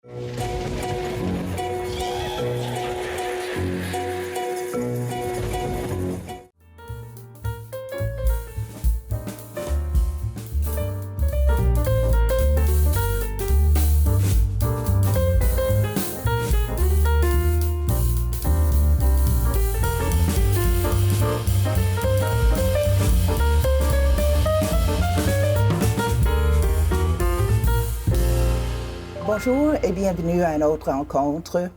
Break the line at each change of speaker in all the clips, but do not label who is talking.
Bonjour et bienvenue à une autre rencontre.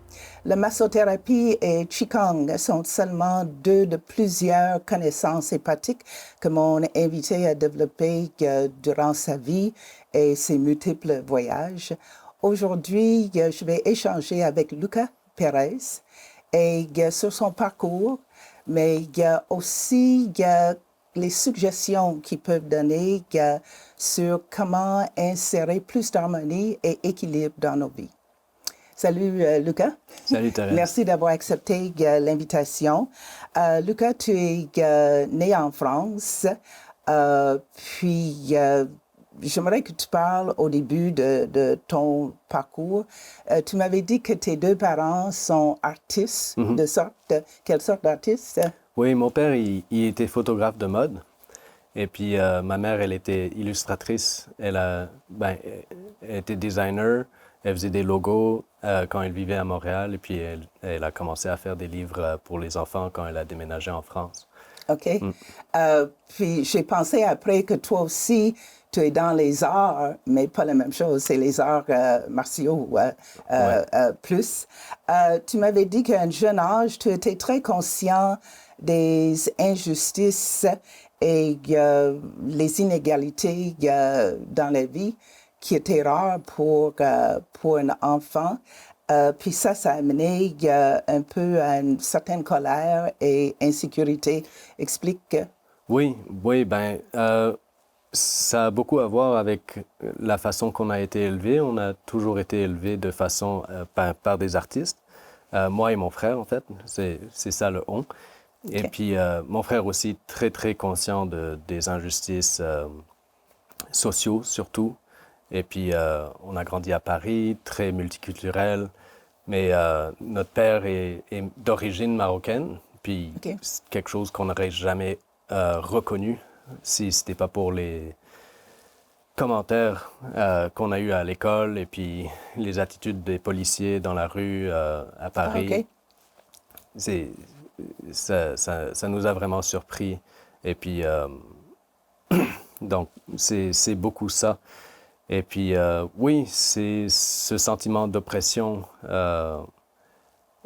La massothérapie et Qigong sont seulement deux de plusieurs connaissances et pratiques que mon invité a développées durant sa vie et ses multiples voyages. Aujourd'hui, je vais échanger avec Luca Perez et sur son parcours, mais il y a aussi les suggestions qu'ils peuvent donner sur comment insérer plus d'harmonie et équilibre dans nos vies. Salut Luca.
Salut Thérèse.
Merci d'avoir accepté l'invitation. Luca, tu es né en France, puis j'aimerais que tu parles au début de ton parcours. Tu m'avais dit que tes deux parents sont artistes, quelle sorte d'artistes?
Oui, mon père, il était photographe de mode. Et puis, ma mère, elle était illustratrice. Elle était designer. Elle faisait des logos quand elle vivait à Montréal. Et puis, elle a commencé à faire des livres pour les enfants quand elle a déménagé en France.
OK. Puis, j'ai pensé après que toi aussi, tu es dans les arts, mais pas la même chose. C'est les arts martiaux plus. Tu m'avais dit qu'à un jeune âge, tu étais très conscient des injustices et les inégalités dans la vie qui étaient rares pour un enfant. Puis ça a amené un peu à une certaine colère et insécurité. Explique.
Oui, ça a beaucoup à voir avec la façon qu'on a été élevé. On a toujours été élevé de façon par des artistes. Moi et mon frère, en fait, c'est ça le « on ». Et puis, mon frère aussi, très, très conscient des injustices sociaux, surtout. Et puis, on a grandi à Paris, très multiculturel. Mais notre père est d'origine marocaine. Puis, c'est quelque chose qu'on n'aurait jamais reconnu si ce n'était pas pour les commentaires qu'on a eus à l'école et puis les attitudes des policiers dans la rue à Paris. Ça nous a vraiment surpris. Et puis, donc, c'est beaucoup ça. Et puis, oui, c'est ce sentiment d'oppression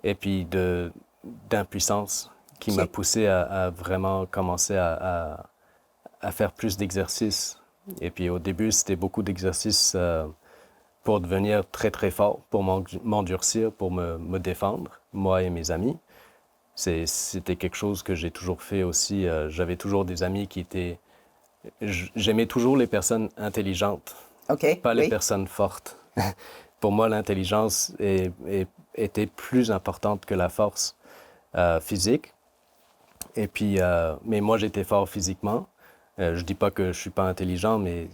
et puis d'impuissance qui m'a poussé à vraiment commencer à faire plus d'exercices. Et puis, au début, c'était beaucoup d'exercices pour devenir très, très fort, pour m'endurcir, pour me défendre, moi et mes amis. C'était quelque chose que j'ai toujours fait aussi. J'avais toujours des amis qui étaient... J'aimais toujours les personnes intelligentes, pas les personnes fortes. Pour moi, l'intelligence était plus importante que la force physique. Et puis, mais moi, j'étais fort physiquement. Je dis pas que je suis pas intelligent, mais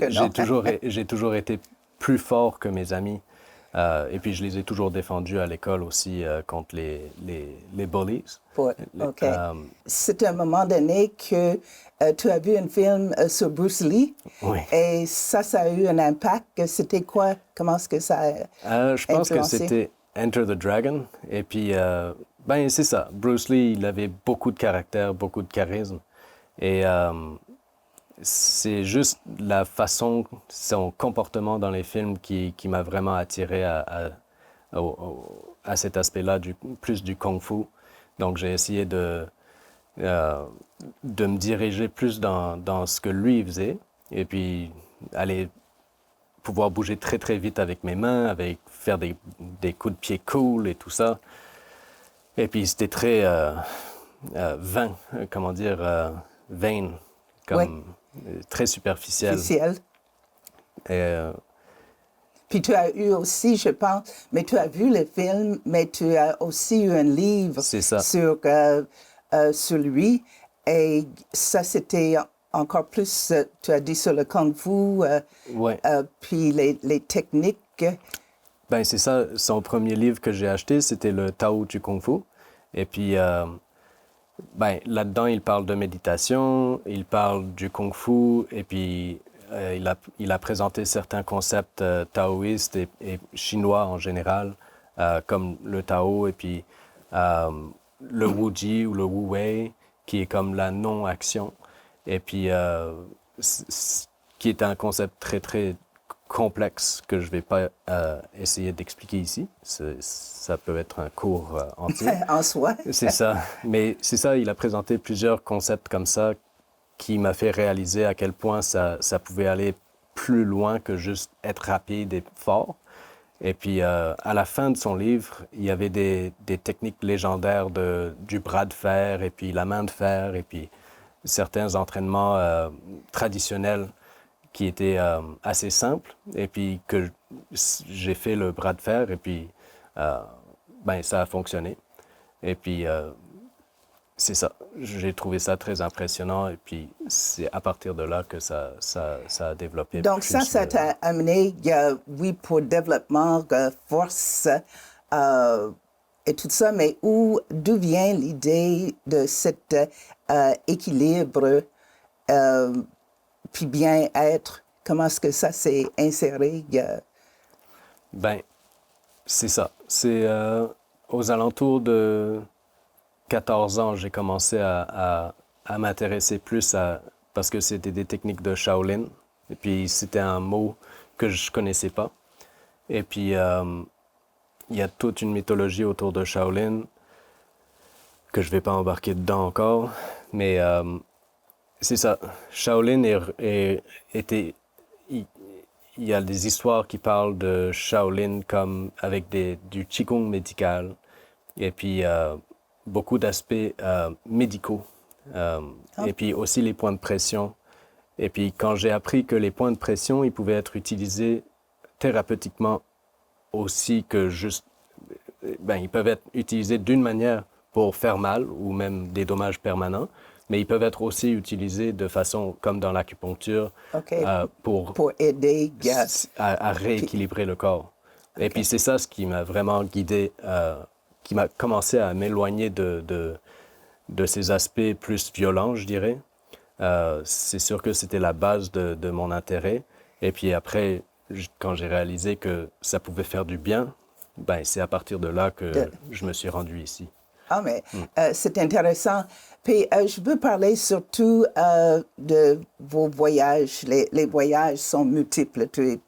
j'ai toujours été plus fort que mes amis. Et puis, je les ai toujours défendus à l'école aussi contre les bullies.
OK. C'est un moment donné que tu as vu un film sur Bruce Lee.
Oui.
Et ça a eu un impact. C'était quoi? Comment est-ce que ça a
je pense que c'était Enter the Dragon. Et puis, c'est ça. Bruce Lee, il avait beaucoup de caractère, beaucoup de charisme. Et c'est juste la façon, son comportement dans les films qui m'a vraiment attiré à cet aspect-là, plus du kung-fu. Donc, j'ai essayé de me diriger plus dans ce que lui faisait et puis aller pouvoir bouger très, très vite avec mes mains, faire des coups de pied cool et tout ça. Et puis, c'était très vain, très superficiel.
Puis tu as eu aussi, je pense, mais tu as vu le film, mais tu as aussi eu un livre sur lui. Et ça, c'était encore plus, tu as dit sur le kung fu, puis les techniques
Ben, c'est ça. Son premier livre que j'ai acheté, c'était le Tao du Kung Fu. Et puis, ben, là-dedans, il parle de méditation, il parle du Kung Fu, et puis il a présenté certains concepts taoïstes et chinois en général, comme le Tao, et puis le Wuji ou le Wu Wei, qui est comme la non-action, et puis qui est un concept très, très complexe que je ne vais pas essayer d'expliquer ici. Ça peut être un cours entier.
En soi.
C'est ça. Mais c'est ça, il a présenté plusieurs concepts comme ça qui m'a fait réaliser à quel point ça pouvait aller plus loin que juste être rapide et fort. Et puis, à la fin de son livre, il y avait des techniques légendaires du bras de fer et puis la main de fer et puis certains entraînements traditionnels qui étaient assez simples. Et puis que j'ai fait le bras de fer et puis ben, ça a fonctionné. Et puis, c'est ça. J'ai trouvé ça très impressionnant. Et puis, c'est à partir de là que ça a développé.
Donc, ça t'a amené, oui, pour développement, force et tout ça, mais d'où vient l'idée de cet équilibre, puis bien-être? Comment est-ce que ça s'est inséré?
Ben, c'est ça. C'est aux alentours de 14 ans, j'ai commencé à m'intéresser plus parce que c'était des techniques de Shaolin. Et puis, c'était un mot que je ne connaissais pas. Et puis, il y a toute une mythologie autour de Shaolin que je ne vais pas embarquer dedans encore. Mais c'est ça. Shaolin était... Il y a des histoires qui parlent de Shaolin comme avec du Qigong médical. Et puis... beaucoup d'aspects médicaux. Et puis aussi les points de pression. Et puis quand j'ai appris que les points de pression, ils pouvaient être utilisés thérapeutiquement aussi que juste... Ben, ils peuvent être utilisés d'une manière pour faire mal ou même des dommages permanents, mais ils peuvent être aussi utilisés de façon, comme dans l'acupuncture, pour aider à rééquilibrer le corps. Et puis c'est ça ce qui m'a vraiment guidé qui m'a commencé à m'éloigner de ces aspects plus violents, je dirais. C'est sûr que c'était la base de mon intérêt. Et puis après, quand j'ai réalisé que ça pouvait faire du bien, ben, c'est à partir de là que je me suis rendu ici.
Ah, mais c'est intéressant. Puis je veux parler surtout de vos voyages. Les voyages sont multiples. Tu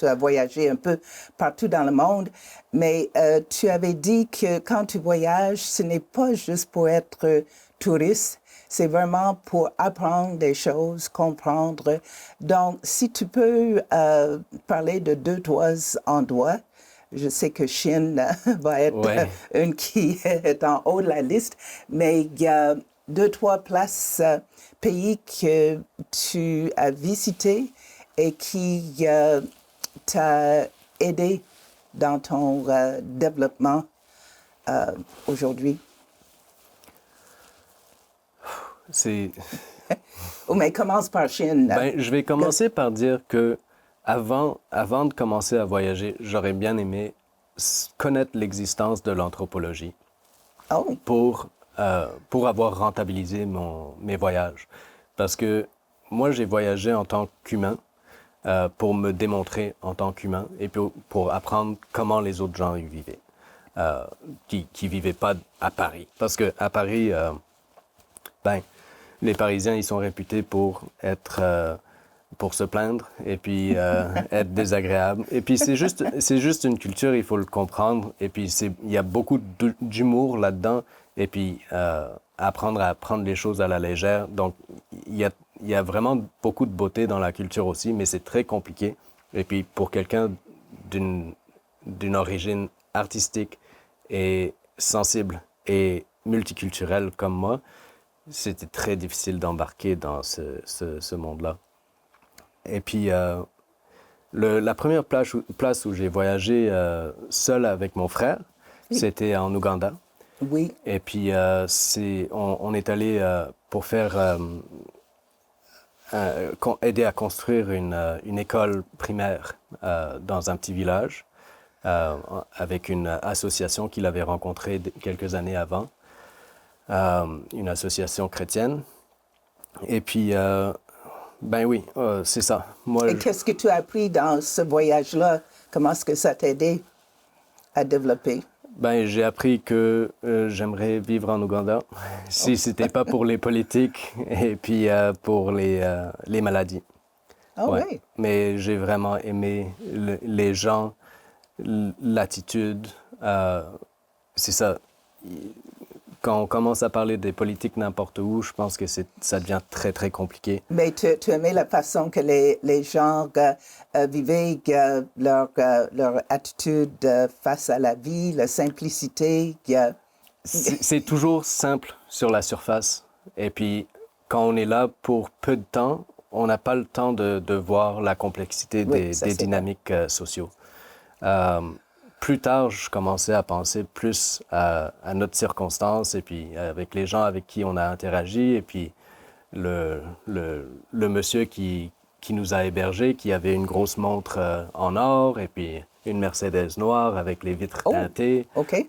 as voyagé un peu partout dans le monde, mais tu avais dit que quand tu voyages, ce n'est pas juste pour être touriste, c'est vraiment pour apprendre des choses, comprendre. Donc, si tu peux parler de 2-3 endroits, je sais que Chine va être une qui est en haut de la liste, mais il y a 2-3 places, pays que tu as visités et qui t'a aidé dans ton développement aujourd'hui? Mais commence par Chine.
Ben, je vais commencer par dire que avant de commencer à voyager, j'aurais bien aimé connaître l'existence de l'anthropologie pour avoir rentabilisé mes voyages. Parce que moi, j'ai voyagé en tant qu'humain pour me démontrer en tant qu'humain et pour apprendre comment les autres gens y vivaient, qui vivaient pas à Paris. Parce que à Paris, ben, les Parisiens, ils sont réputés pour se plaindre et puis être désagréables. Et puis c'est juste une culture, il faut le comprendre. Et puis il y a beaucoup d'humour là-dedans. Et puis apprendre à prendre les choses à la légère. Donc il y a vraiment beaucoup de beauté dans la culture aussi, mais c'est très compliqué. Et puis pour quelqu'un d'une origine artistique et sensible et multiculturelle comme moi, c'était très difficile d'embarquer dans ce monde-là. Et puis, la première place où j'ai voyagé seul avec mon frère, c'était en Ouganda.
Oui.
Et puis, on est allé pour faire aidé à construire une école primaire dans un petit village avec une association qu'il avait rencontrée quelques années avant, une association chrétienne. Et puis, ben oui, c'est ça. Moi,
Et qu'est-ce que tu as appris dans ce voyage-là? Comment est-ce que ça t'a aidé à développer?
ben, j'ai appris que j'aimerais vivre en Ouganda si c'était pas pour les politiques et puis pour les maladies.
Ah
Ouais.
oui.
Mais j'ai vraiment aimé les gens, l'attitude. C'est ça. Quand on commence à parler des politiques n'importe où, je pense que ça devient très, très compliqué.
Mais tu aimais la façon que les gens vivaient leur attitude face à la vie, la simplicité.
C'est toujours simple sur la surface. Et puis, quand on est là pour peu de temps, on n'a pas le temps de voir la complexité
Oui, ça,
des
c'est
dynamiques sociaux. Plus tard, je commençais à penser plus à notre circonstance et puis avec les gens avec qui on a interagi et puis le monsieur qui nous a hébergés, qui avait une grosse montre en or et puis une Mercedes noire avec les vitres teintées.
OK.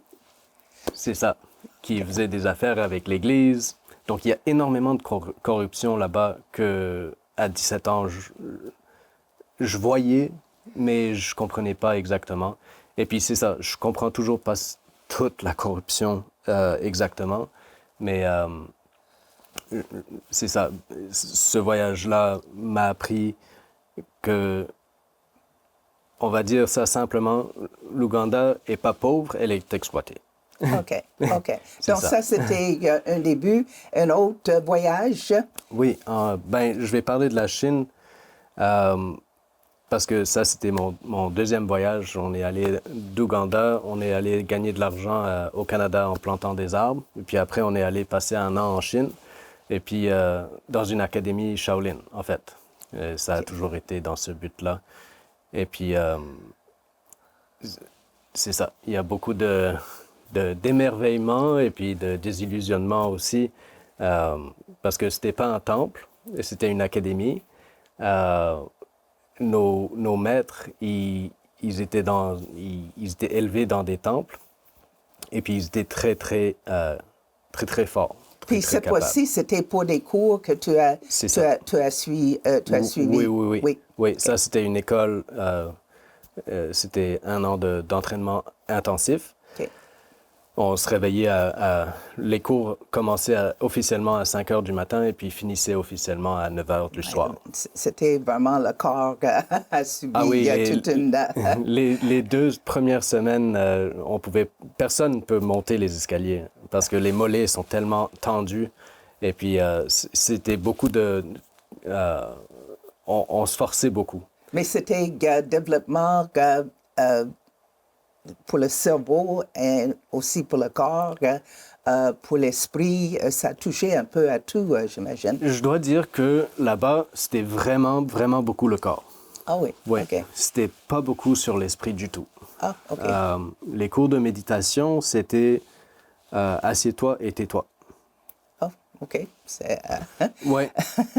C'est ça, qui faisait des affaires avec l'Église. Donc, il y a énormément de corruption là-bas que, à 17 ans, je voyais, mais je comprenais pas exactement. Et puis, c'est ça, je comprends toujours pas toute la corruption exactement, mais c'est ça. Ce voyage-là m'a appris que, on va dire ça simplement, l'Ouganda est pas pauvre, elle est exploitée.
OK, OK.
C'est
Donc ça, c'était un début. Un autre voyage?
Oui, ben, je vais parler de la Chine parce que ça, c'était mon deuxième voyage. On est allé d'Ouganda, on est allé gagner de l'argent au Canada en plantant des arbres. Et puis après, on est allé passer un an en Chine. Et puis dans une académie Shaolin, en fait. Ça a toujours été dans ce but-là. Et puis, c'est ça. Il y a beaucoup d'émerveillement et puis de désillusionnement aussi, parce que c'était pas un temple, c'était une académie. Nos maîtres, ils étaient élevés dans des temples et puis ils étaient très, très, très, très forts.
Puis cette fois-ci, c'était pour des cours que tu as suivi.
Oui. Oui, ça, c'était une école, c'était un an d'entraînement intensif.
OK.
On se réveillait les cours commençaient officiellement à 5 heures du matin et puis finissaient officiellement à 9 heures du soir.
C'était vraiment le corps à subir toute une...
les 2 premières semaines, personne ne peut monter les escaliers parce que les mollets sont tellement tendus. Et puis, c'était beaucoup on se forçait beaucoup.
Mais c'était développement pour le cerveau et aussi pour le corps, pour l'esprit. Ça touchait un peu à tout, j'imagine.
Je dois dire que là-bas, c'était vraiment, vraiment beaucoup le corps.
Ah oui?
Oui,
OK.
c'était pas beaucoup sur l'esprit du tout.
Ah, OK.
Les cours de méditation, c'était assieds-toi et tais-toi.
Oh, OK.
Oui,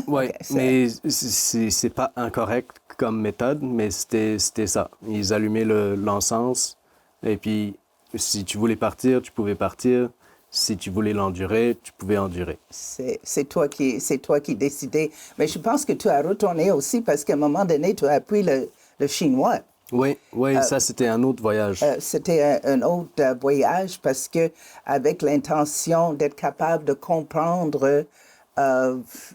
Okay,
mais c'est pas incorrect comme méthode, mais c'était ça. Ils allumaient l'encens, et puis si tu voulais partir, tu pouvais partir. Si tu voulais l'endurer, tu pouvais endurer.
C'est toi qui décidais. Mais je pense que tu as retourné aussi parce qu'à un moment donné, tu as appris le chinois.
Oui, ça c'était un autre voyage.
C'était un autre voyage parce que avec l'intention d'être capable de comprendre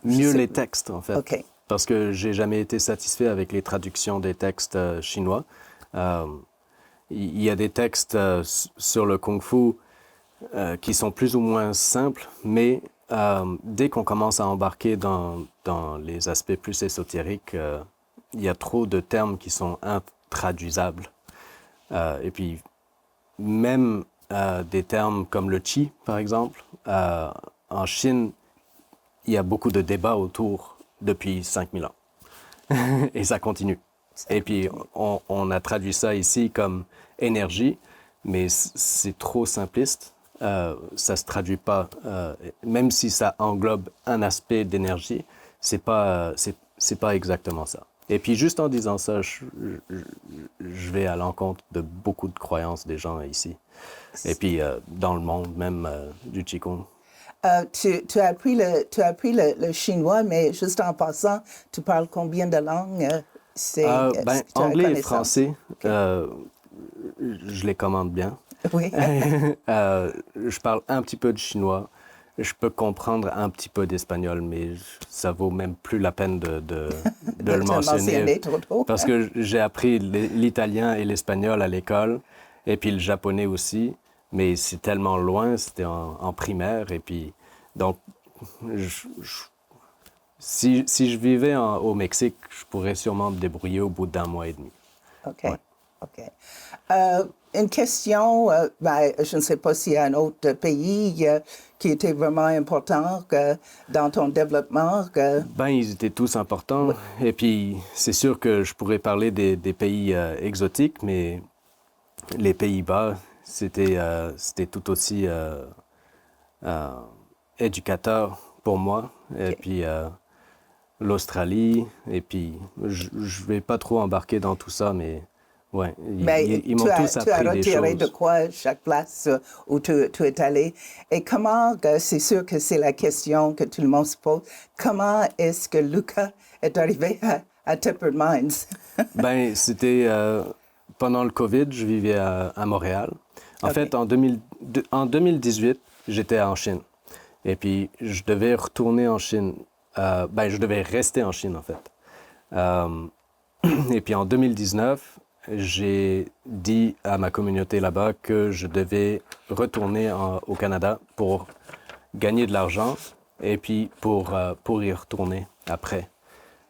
mieux les textes, en fait.
OK.
Parce que j'ai jamais été satisfait avec les traductions des textes chinois. Il y a des textes sur le kung-fu qui sont plus ou moins simples, mais dès qu'on commence à embarquer dans les aspects plus ésotériques, il y a trop de termes qui sont intraduisables. Et puis, même des termes comme le qi, par exemple, en Chine, il y a beaucoup de débats autour depuis 5000 ans. Et ça continue. Et puis, on a traduit ça ici comme énergie, mais c'est trop simpliste. Ça ne se traduit pas, même si ça englobe un aspect d'énergie, c'est pas exactement ça. Et puis juste en disant ça, je vais à l'encontre de beaucoup de croyances des gens ici. Et puis dans le monde même du Qigong.
Tu as appris le chinois, mais juste en passant, tu parles combien de langues?
Ben,
Tu as
anglais et
connaissance?
français,
Okay.
je les commande bien.
Oui.
Je parle un petit peu de chinois. Je peux comprendre un petit peu d'espagnol, mais ça vaut même plus la peine de le mentionner.
Trop.
Parce que j'ai appris l'italien et l'espagnol à l'école, et puis le japonais aussi. Mais c'est tellement loin, c'était en primaire. Et puis, donc, si je vivais au Mexique, je pourrais sûrement me débrouiller au bout d'un mois et demi.
OK.
Ouais.
OK. Une question, ben, je ne sais pas s'il y a un autre pays qui était vraiment important dans ton développement.
Ben, ils étaient tous importants. Et puis, c'est sûr que je pourrais parler des pays exotiques, mais les Pays-Bas, c'était tout aussi éducateur pour moi. Et puis, l'Australie. Et puis, je vais pas trop embarquer dans tout ça, mais ouais,
Mais
ils m'ont tous
tu as
appris des
retiré de
choses.
quoi chaque place où tu es allé? Et comment, c'est sûr que c'est la question que tout le monde se pose, comment est-ce que Luca est arrivé à Tepper Mines?
Ben, c'était pendant le COVID, je vivais à Montréal. En
OK.
fait, en 2018, j'étais en Chine. Et puis, je devais retourner en Chine. Ben, je devais rester en Chine, en fait. Euh, et puis, en 2019, j'ai dit à ma communauté là-bas que je devais retourner au Canada pour gagner de l'argent et puis pour y retourner après.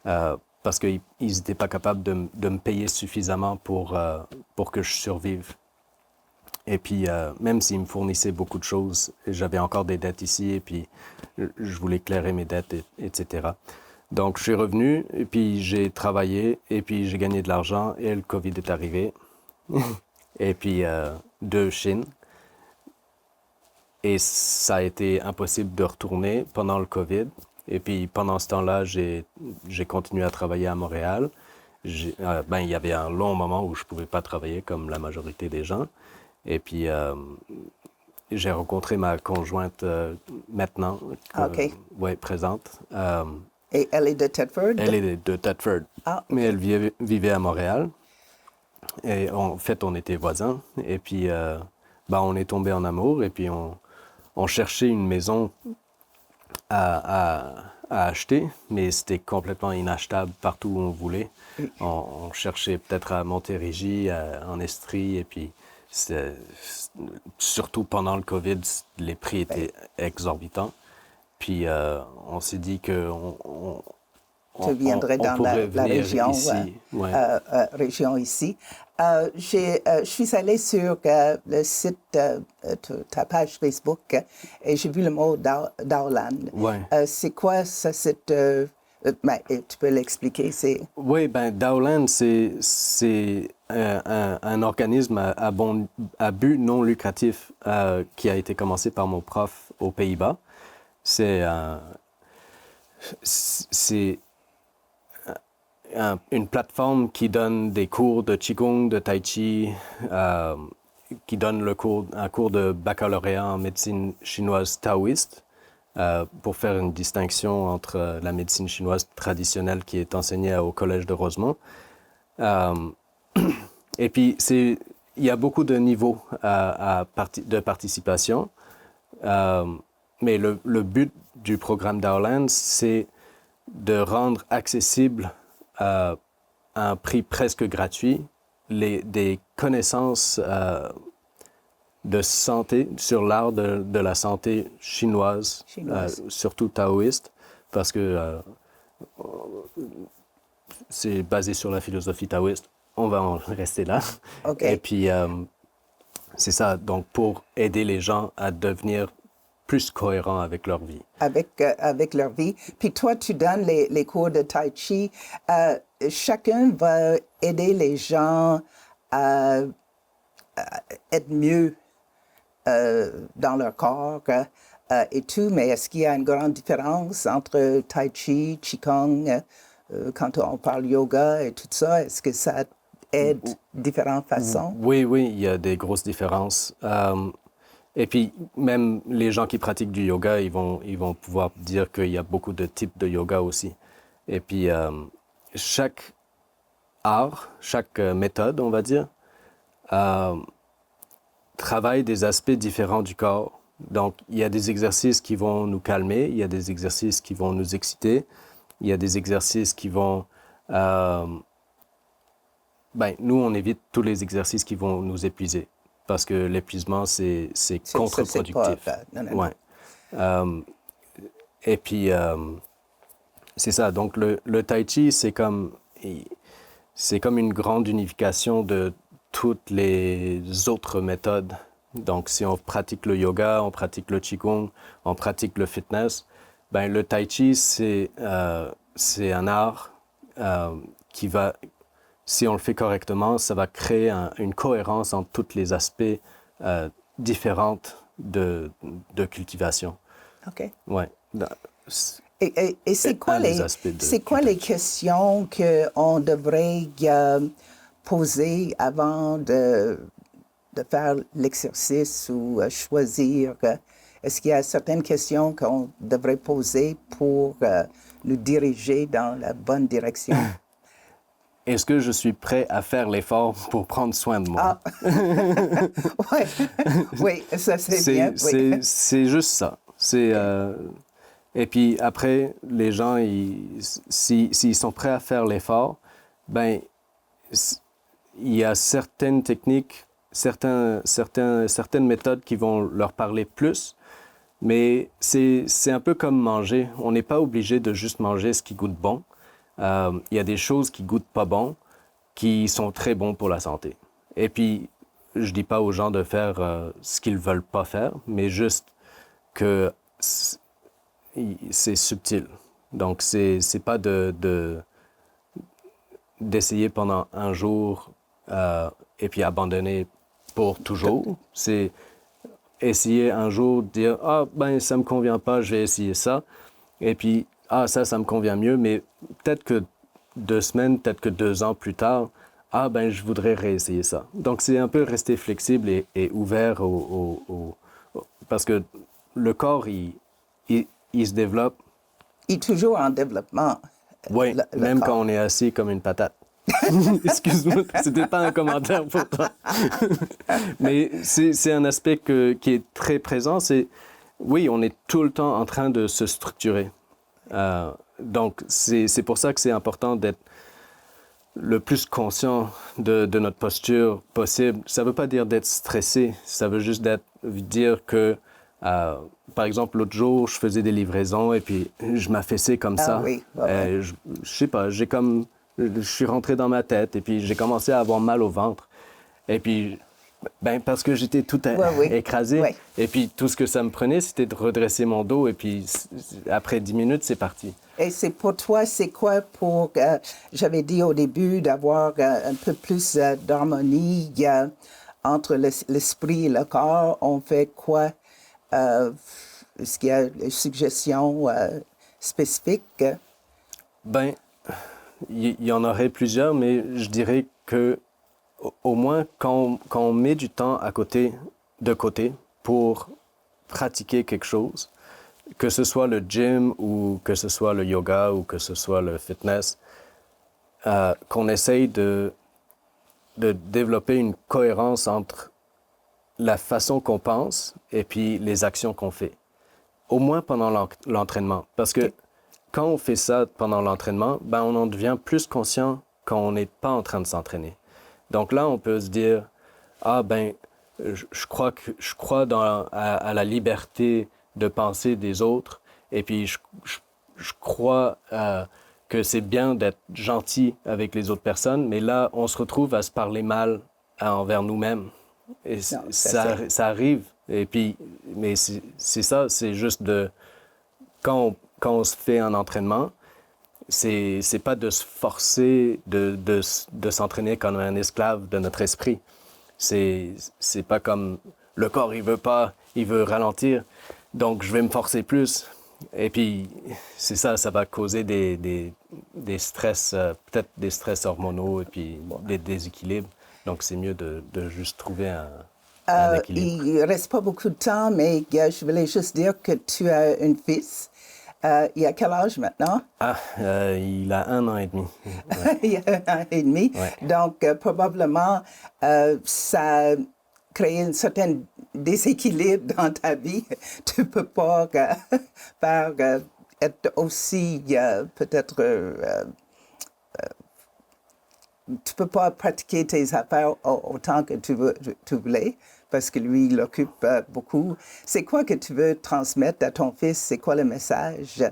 Parce qu'ils n'étaient pas capables de me payer suffisamment pour que je survive. Et puis, même s'ils me fournissaient beaucoup de choses, j'avais encore des dettes ici et puis je voulais clairer mes dettes, etc. Donc, je suis revenu et puis j'ai travaillé et puis j'ai gagné de l'argent et le COVID est arrivé. Et puis, de Chine. Et ça a été impossible de retourner pendant le COVID. Et puis, pendant ce temps-là, j'ai continué à travailler à Montréal. Ben, il y avait un long moment où je ne pouvais pas travailler comme la majorité des gens. Et puis, j'ai rencontré ma conjointe maintenant,
OK.
ouais, présente.
Et elle est de Thetford?
Elle est de Thetford,
Ah,
mais
OK.
elle vivait à Montréal. Et en fait, on était voisins. Et puis, ben, on est tombé en amour. Et puis, on cherchait une maison à acheter, mais c'était complètement inachetable partout où on voulait. On cherchait peut-être à Montérégie, en Estrie, et puis surtout pendant le COVID, les prix étaient exorbitants. Puis on s'est dit que
Tu viendrais
on
dans
pourrait
la
venir
région,
ici. Ouais.
région ici. Je suis allée sur le site, ta page Facebook, et j'ai vu le mot Daolan.
Ouais.
C'est quoi ça, ben, tu peux l'expliquer, c'est...
Oui, ben Daolan, c'est un organisme à but non lucratif qui a été commencé par mon prof aux Pays-Bas. C'est une plateforme qui donne des cours de Qigong, de Tai Chi, qui donne un cours de baccalauréat en médecine chinoise taoïste, pour faire une distinction entre la médecine chinoise traditionnelle qui est enseignée au Collège de Rosemont. Et puis, il y a beaucoup de niveaux de participation, mais le but du programme Daolan, c'est de rendre accessible à un prix presque gratuit des connaissances de santé, sur l'art de la santé chinoise. Surtout taoïste, parce que c'est basé sur la philosophie taoïste. On va en rester là.
OK.
Et puis, c'est ça, donc pour aider les gens à devenir plus cohérents avec leur vie.
Avec leur vie. Puis toi, tu donnes les cours de Tai Chi. Chacun va aider les gens à être mieux dans leur corps. et tout, mais est-ce qu'il y a une grande différence entre Tai Chi, Qigong, quand on parle yoga et tout ça? Est-ce que ça aide de différentes façons?
Oui, oui, il y a des grosses différences. Et puis, même les gens qui pratiquent du yoga, ils vont pouvoir dire qu'il y a beaucoup de types de yoga aussi. Et puis, chaque art, chaque méthode, on va dire, travaille des aspects différents du corps. Donc, il y a des exercices qui vont nous calmer, il y a des exercices qui vont nous exciter, il y a des exercices qui vont... nous, on évite tous les exercices qui vont nous épuiser parce que l'épuisement, c'est contre-productif. Ouais. Et puis, c'est ça. Donc, le Tai Chi, c'est comme une grande unification de toutes les autres méthodes. Donc, si on pratique le yoga, on pratique le Qigong, on pratique le fitness, le Tai Chi, c'est un art qui va, si on le fait correctement, ça va créer une cohérence entre tous les aspects différents de cultivation.
OK.
Ouais.
Et c'est quoi les questions qu'on devrait poser avant de faire l'exercice ou choisir? Est-ce qu'il y a certaines questions qu'on devrait poser pour nous diriger dans la bonne direction?
Est-ce que je suis prêt à faire l'effort pour prendre soin de moi?
Ouais. Oui, ça c'est bien. Oui.
C'est juste ça. Et puis après, les gens, s'ils sont prêts à faire l'effort, il y a certaines techniques, certaines méthodes qui vont leur parler plus, mais c'est un peu comme manger. On n'est pas obligé de juste manger ce qui goûte bon. Il y a des choses qui goûtent pas bon, qui sont très bons pour la santé. Et puis, je dis pas aux gens de faire ce qu'ils veulent pas faire, mais juste que c'est subtil. Donc, c'est pas d'essayer pendant un jour et puis abandonner pour toujours. C'est essayer un jour, dire « Ah, ça me convient pas, je vais essayer ça. » Et puis, « Ah, ça me convient mieux. » Mais peut-être que 2 semaines, peut-être que 2 ans plus tard, « Ah, je voudrais réessayer ça. » Donc, c'est un peu rester flexible et ouvert parce que le corps, il se développe.
Il est toujours en développement.
Oui, même quand on est assis comme une patate. Excuse-moi, c'était pas un commentaire pour toi. Mais c'est un aspect qui est très présent. Oui, on est tout le temps en train de se structurer. Donc, c'est pour ça que c'est important d'être le plus conscient de notre posture possible. Ça ne veut pas dire d'être stressé. Ça veut juste dire que, par exemple, l'autre jour, je faisais des livraisons et puis je m'affaissais comme ça.
Oui.
Je sais pas, je suis rentré dans ma tête et puis j'ai commencé à avoir mal au ventre. Et puis, parce que j'étais tout écrasé.
Ouais.
Et puis, tout ce que ça me prenait, c'était de redresser mon dos. Et puis, après 10 minutes, c'est parti.
Et pour toi, c'est quoi j'avais dit au début, d'avoir un peu plus d'harmonie entre l'esprit et le corps. On fait quoi? Est-ce qu'il y a des suggestions spécifiques?
Il y en aurait plusieurs, mais je dirais que au moins quand on met du temps de côté pour pratiquer quelque chose, que ce soit le gym ou que ce soit le yoga ou que ce soit le fitness, qu'on essaye de développer une cohérence entre la façon qu'on pense et puis les actions qu'on fait. Au moins pendant l'entraînement. Parce que quand on fait ça pendant l'entraînement, on en devient plus conscient quand on n'est pas en train de s'entraîner. Donc là, on peut se dire, je crois à la liberté de penser des autres, et puis je crois que c'est bien d'être gentil avec les autres personnes, mais là, on se retrouve à se parler mal envers nous-mêmes. Et ça arrive. Et puis, mais c'est ça, c'est juste quand on se fait un entraînement, c'est pas de se forcer de s'entraîner comme un esclave de notre esprit. C'est pas comme le corps, il veut pas, il veut ralentir. Donc, je vais me forcer plus. Et puis, c'est ça, ça va causer des stress, peut-être des stress hormonaux et puis des déséquilibres. Donc, c'est mieux de juste trouver un équilibre.
Il ne reste pas beaucoup de temps, mais je voulais juste dire que tu as un fils. Il a quel âge maintenant?
Ah, il a 1 an et demi. Ouais.
Il y a 1 an et demi.
Ouais.
Donc, probablement, ça a créé un certain déséquilibre dans ta vie. Tu ne peux pas faire, être aussi, peut-être, tu ne peux pas pratiquer tes affaires autant que tu voulais, parce que lui, il occupe beaucoup. C'est quoi que tu veux transmettre à ton fils? C'est quoi le message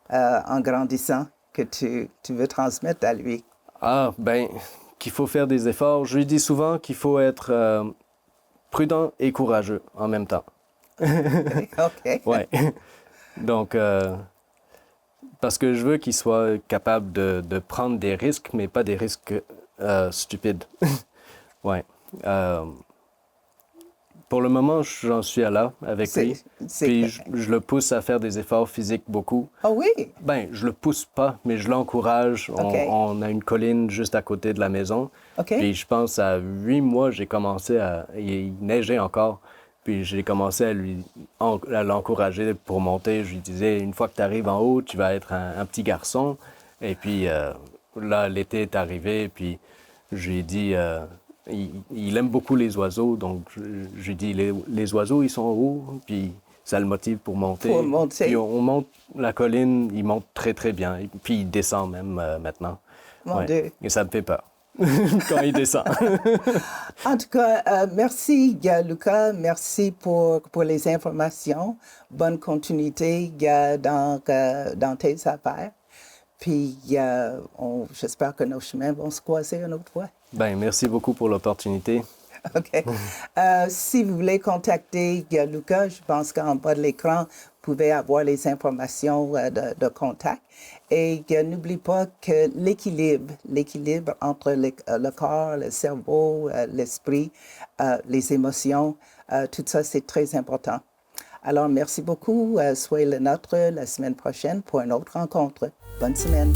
en grandissant que tu veux transmettre à lui?
Ah, ben, qu'il faut faire des efforts. Je lui dis souvent qu'il faut être prudent et courageux en même temps.
OK.
Ouais. Donc, parce que je veux qu'il soit capable de prendre des risques, mais pas des risques stupides. Ouais. Pour le moment, j'en suis à là avec lui. Puis je le pousse à faire des efforts physiques beaucoup.
Ah oui?
Ben, je le pousse pas, mais je l'encourage.
Okay.
On a une colline juste à côté de la maison.
Okay.
Puis je pense à 8 mois, j'ai commencé à... Il neigeait encore. Puis j'ai commencé à l'encourager pour monter. Je lui disais, une fois que tu arrives en haut, tu vas être un petit garçon. Et puis là, l'été est arrivé. Puis je lui ai dit... il aime beaucoup les oiseaux, donc je lui dis, les oiseaux, ils sont hauts, puis ça le motive pour monter.
Pour monter.
Puis on monte la colline, il monte très, très bien. Et puis il descend même maintenant.
Mon Dieu.
Et ça me fait peur quand il descend.
En tout cas, merci, Lucas. Merci pour les informations. Bonne continuité dans tes affaires. Puis, j'espère que nos chemins vont se croiser une autre fois.
Ben, merci beaucoup pour l'opportunité.
OK. Si vous voulez contacter Lucas, je pense qu'en bas de l'écran, vous pouvez avoir les informations de contact. Et n'oublie pas que l'équilibre entre le corps, le cerveau, l'esprit, les émotions, tout ça, c'est très important. Alors, merci beaucoup. Soyez le nôtre la semaine prochaine pour une autre rencontre. Bonne semaine.